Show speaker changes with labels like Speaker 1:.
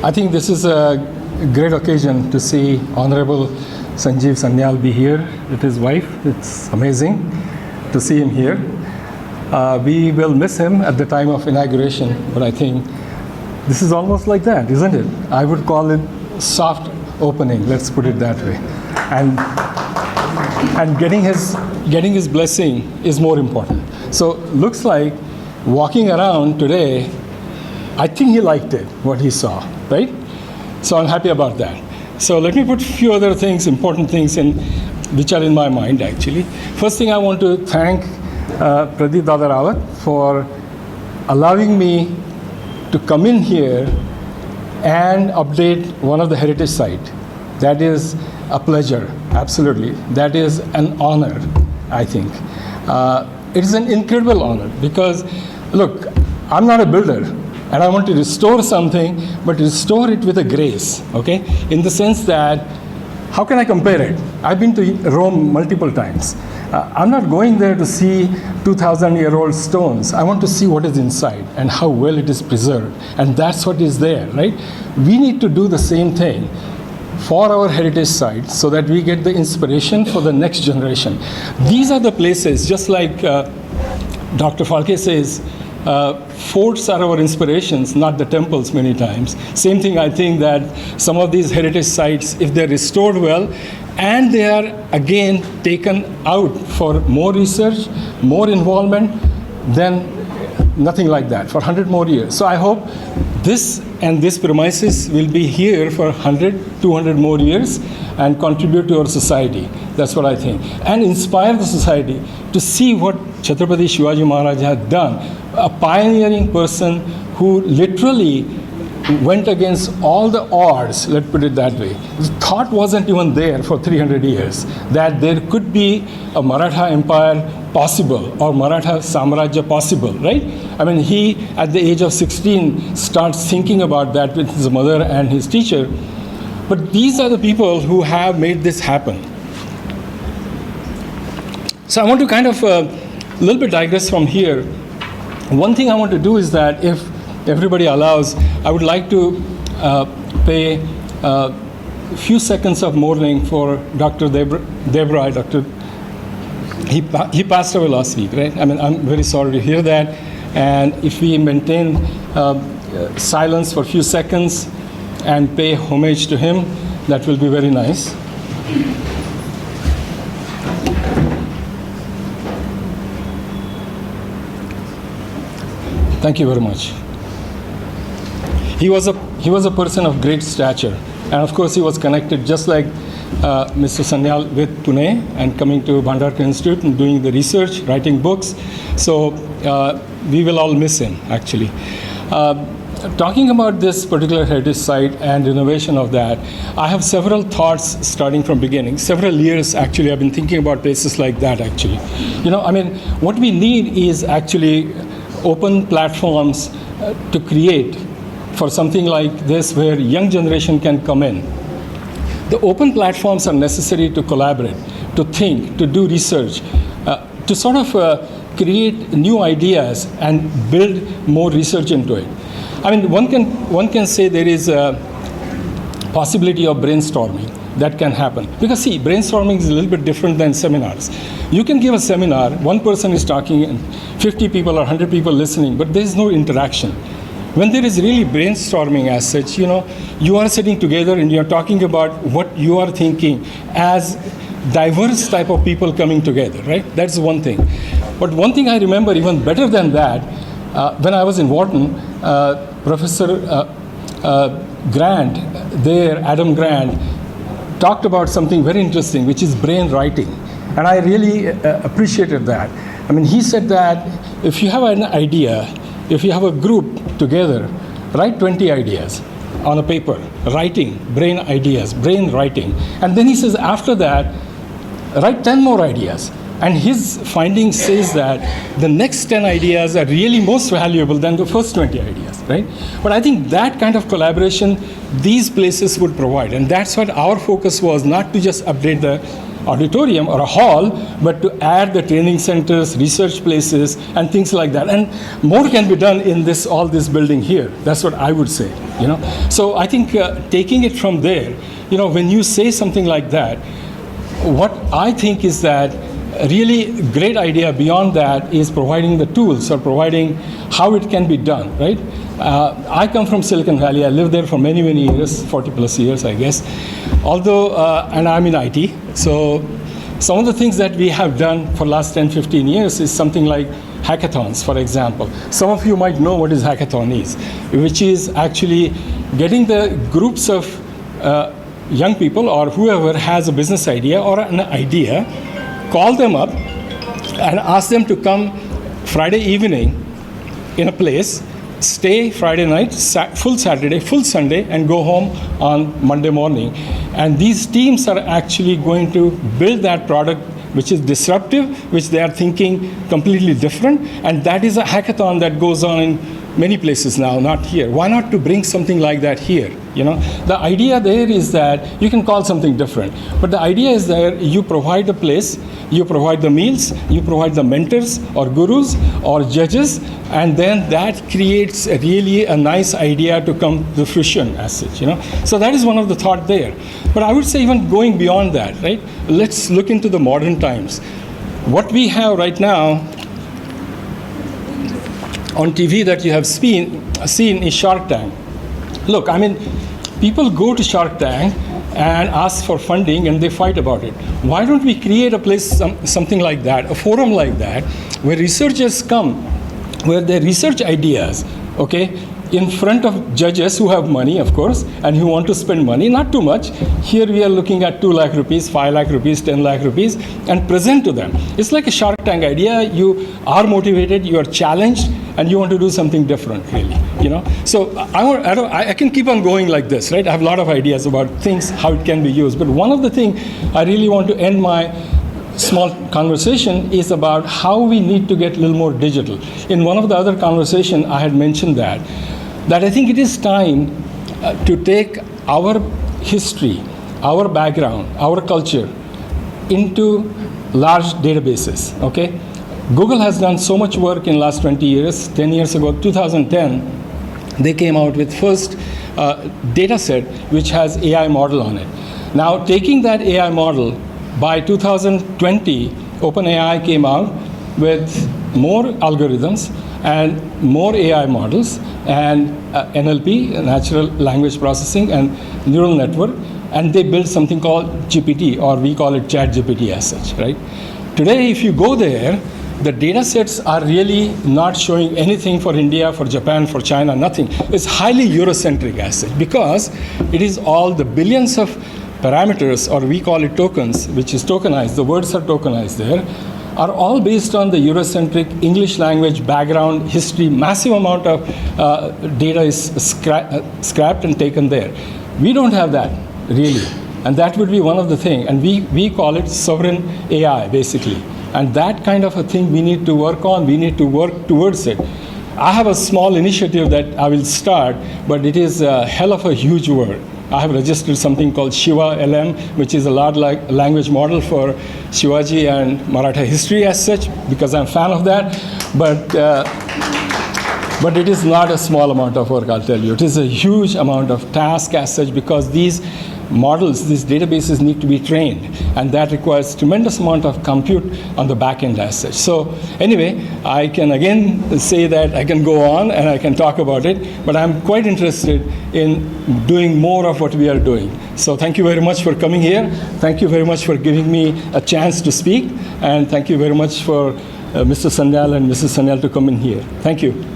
Speaker 1: I think this is a great occasion to see Honorable Sanjeev Sanyal be here with his wife. It's amazing to see him here. We will miss him at the time of inauguration, but I think this is almost like that, isn't it? I would call it soft opening, let's put it that way. And getting his blessing is more important. So looks like walking around today, I think he liked it, what he saw, right? So I'm happy about that. So let me put a few other things, important things which are in my mind actually. First thing, I want to thank Pradeep Dada Rawat for allowing me to come in here and update one of the heritage sites. That is a pleasure, absolutely. That is an honor, I think. It is an incredible honor because, look, I'm not a builder and I want to restore something, but restore it with a grace, okay? In the sense that, how can I compare it? I've been to Rome multiple times. I'm not going there to see 2,000-year-old stones. I want to see what is inside and how well it is preserved. And that's what is there, right? We need to do the same thing for our heritage sites so that we get the inspiration for the next generation. These are the places, just like Dr. Falke says, forts are our inspirations, not the temples many times. Same thing, I think that some of these heritage sites, if they're restored well, and they are again taken out for more research, more involvement, then nothing like that for 100 more years. So I hope this and this premises will be here for 100, 200 more years and contribute to our society. That's what I think. And inspire the society to see what Chhatrapati Shivaji Maharaj had done. A pioneering person who literally went against all the odds, let's put it that way. The thought wasn't even there for 300 years that there could be a Maratha empire possible or Maratha Samrajya possible, right? I mean, he, at the age of 16, starts thinking about that with his mother and his teacher. But these are the people who have made this happen. So I want to kind of a little bit digress from here. One thing I want to do is that if everybody allows, I would like to pay a few seconds of mourning for Dr. Debra. He passed away last week, right? I mean, I'm very sorry to hear that. And if we maintain silence for a few seconds and pay homage to him, that will be very nice. Thank you very much. He was a person of great stature, and of course he was connected just like Mr. Sanyal with Pune and coming to Bhandarkar Institute and doing the research, writing books. So we will all miss him actually. Talking about this particular heritage site and renovation of that, I have several thoughts starting from beginning. Several years actually I've been thinking about places like that actually. You know, I mean, what we need is actually open platforms to create for something like this where young generation can come in. The open platforms are necessary to collaborate, to think, to do research, to sort of create new ideas and build more research into it. I mean, one can say there is a possibility of brainstorming that can happen. Because see, brainstorming is a little bit different than seminars. You can give a seminar, one person is talking and 50 people or 100 people listening, but there is no interaction. When there is really brainstorming as such, you know, you are sitting together and you're talking about what you are thinking as diverse type of people coming together, right? That's one thing. But one thing I remember even better than that, when I was in Wharton, Professor Grant there, Adam Grant, talked about something very interesting, which is brain writing. And I really appreciated that. I mean, he said that if you have an idea, if you have a group together, write 20 ideas on a paper, writing, brain ideas, brain writing. And then he says after that, write 10 more ideas. And his finding says that the next 10 ideas are really most valuable than the first 20 ideas, right? But I think that kind of collaboration, these places would provide. And that's what our focus was, not to just update the auditorium or a hall, but to add the training centers, research places, and things like that. And more can be done in all this building here. That's what I would say. you know. So I think taking it from there, you know, when you say something like that, what I think is that a really great idea beyond that is providing the tools or providing how it can be done, right? I come from Silicon Valley. I lived there for many, many years, 40 plus years, I guess. Although, and I'm in IT, so some of the things that we have done for last 10, 15 years is something like hackathons, for example. Some of you might know what is hackathon is, which is actually getting the groups of young people or whoever has a business idea or an idea, call them up and ask them to come Friday evening in a place, stay Friday night, full Saturday, full Sunday, and go home on Monday morning. And these teams are actually going to build that product which is disruptive, which they are thinking completely different. And that is a hackathon that goes on in many places now, not here. Why not to bring something like that here? You know, the idea there is that you can call something different, but the idea is that you provide a place, you provide the meals, you provide the mentors or gurus or judges, and then that creates really a nice idea to come to fruition as such, you know. So that is one of the thought there. But I would say even going beyond that, right? Let's look into the modern times. What we have right now on TV that you have seen is Shark Tank. Look, I mean, people go to Shark Tank and ask for funding and they fight about it. Why don't we create a place, something like that, a forum like that, where researchers come, where they research ideas, okay, in front of judges who have money, of course, and who want to spend money, not too much. Here we are looking at 2 lakh rupees, 5 lakh rupees, 10 lakh rupees, and present to them. It's like a Shark Tank idea. You are motivated, you are challenged, and you want to do something different, really, you know. So I can keep on going like this, right? I have a lot of ideas about things, how it can be used. But one of the things I really want to end my small conversation is about how we need to get a little more digital. In one of the other conversation, I had mentioned that I think it is time to take our history, our background, our culture into large databases, okay? Google has done so much work in last 20 years. 10 years ago, 2010, they came out with first data set which has AI model on it. Now, taking that AI model, by 2020, OpenAI came out with more algorithms and more AI models and NLP, natural language processing, and neural network, and they built something called GPT, or we call it Chat GPT as such, right? Today, if you go there, the data sets are really not showing anything for India, for Japan, for China, nothing. It's highly Eurocentric as such, because it is all the billions of parameters, or we call it tokens, which is tokenized, the words are tokenized there, are all based on the Eurocentric English language background, history. Massive amount of data is scrapped and taken there. We don't have that, really. And that would be one of the things. And we call it sovereign AI, basically. And that kind of a thing we need to work on, we need to work towards it. I have a small initiative that I will start, but it is a hell of a huge work. I have registered something called Shiva LM, which is a large language model for Shivaji and Maratha history as such, because I'm a fan of that. But it is not a small amount of work, I'll tell you. It is a huge amount of task as such, because these models, these databases need to be trained, and that requires tremendous amount of compute on the back end as such. So anyway, I can again say that I can go on and I can talk about it, but I'm quite interested in doing more of what we are doing. So thank you very much for coming here. Thank you very much for giving me a chance to speak, and thank you very much for Mr. Sanyal and Mrs. Sanyal to come in here. Thank you.